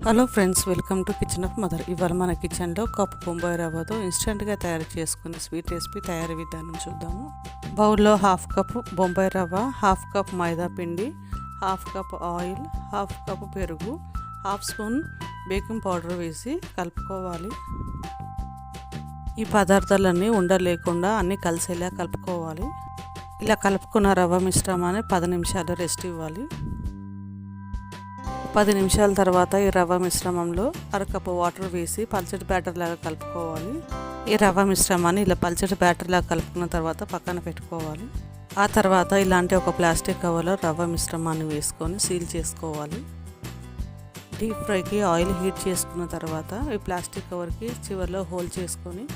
Hello friends, welcome to kitchen of mother. ఇవాళ మన కిచెన్లో కప్పు బొంబాయి రవ్వతో ఇన్స్టెంట్గా తయారు చేసుకునే స్వీట్ రెసిపీ తయారీ విధానం చూద్దాము. బౌల్లో హాఫ్ కప్ బొంబాయి రవ్వ, హాఫ్ కప్ మైదా పిండి, half cup oil, half cup పెరుగు, హాఫ్ స్పూన్ బేకింగ్ పౌడర్ వేసి కలుపుకోవాలి. ఈ పదార్థాలన్నీ ఉండలేకుండా అన్నీ కలిసేలా కలుపుకోవాలి. ఇలా కలుపుకున్న రవ్వ మిశ్రమాన్ని 10 నిమిషాలు రెస్ట్ ఇవ్వాలి. 10 నిమిషాల తర్వాత ఈ రవ్వ మిశ్రమంలో అరకప్పు వాటర్ వేసి పల్చటి బ్యాటర్ లాగా కలుపుకోవాలి. ఈ రవ్వ మిశ్రమాన్ని ఇలా పల్చటి బ్యాటర్ లాగా కలుపుకున్న తర్వాత పక్కన పెట్టుకోవాలి. ఆ తర్వాత ఇలాంటి ఒక ప్లాస్టిక్ కవర్లో రవ్వ మిశ్రమాన్ని వేసుకొని సీల్ చేసుకోవాలి. డీప్ ఫ్రైకి ఆయిల్ హీట్ చేసుకున్న తర్వాత ఈ ప్లాస్టిక్ కవర్కి చివరిలో హోల్ చేసుకొని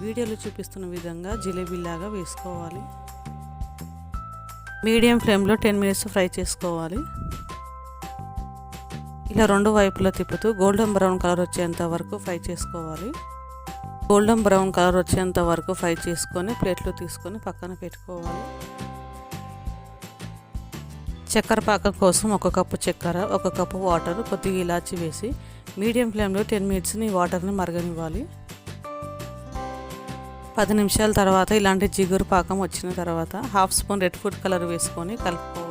వీడియోలో చూపిస్తున్న విధంగా జిలేబీలాగా వేసుకోవాలి. మీడియం ఫ్లేమ్లో 10 మినిట్స్ ఫ్రై చేసుకోవాలి. ఇలా రెండు వైపులా తిప్పుతూ గోల్డెన్ బ్రౌన్ కలర్ వచ్చేంత వరకు ఫ్రై చేసుకోవాలి. గోల్డెన్ బ్రౌన్ కలర్ వచ్చేంత వరకు ఫ్రై చేసుకొని ప్లేట్లో తీసుకొని పక్కన పెట్టుకోవాలి. చక్కెర పాకం కోసం 1 కప్పు చక్కెర, 1 కప్పు వాటర్, కొద్దిగా ఇలాచి వేసి మీడియం ఫ్లేమ్లో 10 మినిట్స్ని వాటర్ని మరగనివ్వాలి. 10 నిమిషాల తర్వాత ఇలాంటి జిగురు పాకం వచ్చిన తర్వాత half spoon red food colour వేసుకొని కలుపుకోవాలి.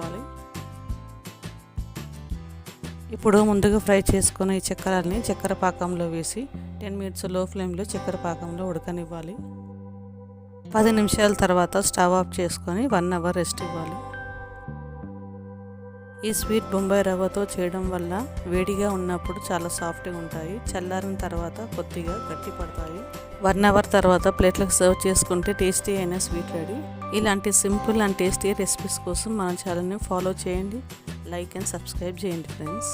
ఇప్పుడు ముందుగా ఫ్రై చేసుకున్న ఈ చక్కెరని చక్కెర పాకంలో వేసి 10 మినిట్స్ లో ఫ్లేమ్లో చక్కెర పాకంలో ఉడకనివ్వాలి. 10 నిమిషాల తర్వాత స్టవ్ ఆఫ్ చేసుకొని 1 అవర్ రెస్ట్ ఇవ్వాలి. ఈ స్వీట్ బొంబాయి రవ్వతో చేయడం వల్ల వేడిగా ఉన్నప్పుడు చాలా సాఫ్ట్గా ఉంటాయి, చల్లారిన తర్వాత కొద్దిగా గట్టి పడతాయి. 1 అవర్ తర్వాత ప్లేట్లకు సర్వ్ చేసుకుంటే టేస్టీ అయిన స్వీట్ రెడీ. ఇలాంటి సింపుల్ అండ్ టేస్టీ రెసిపీస్ కోసం మన ఛానల్ని ఫాలో చేయండి, లైక్ అండ్ సబ్స్క్రైబ్ చేయండి ఫ్రెండ్స్.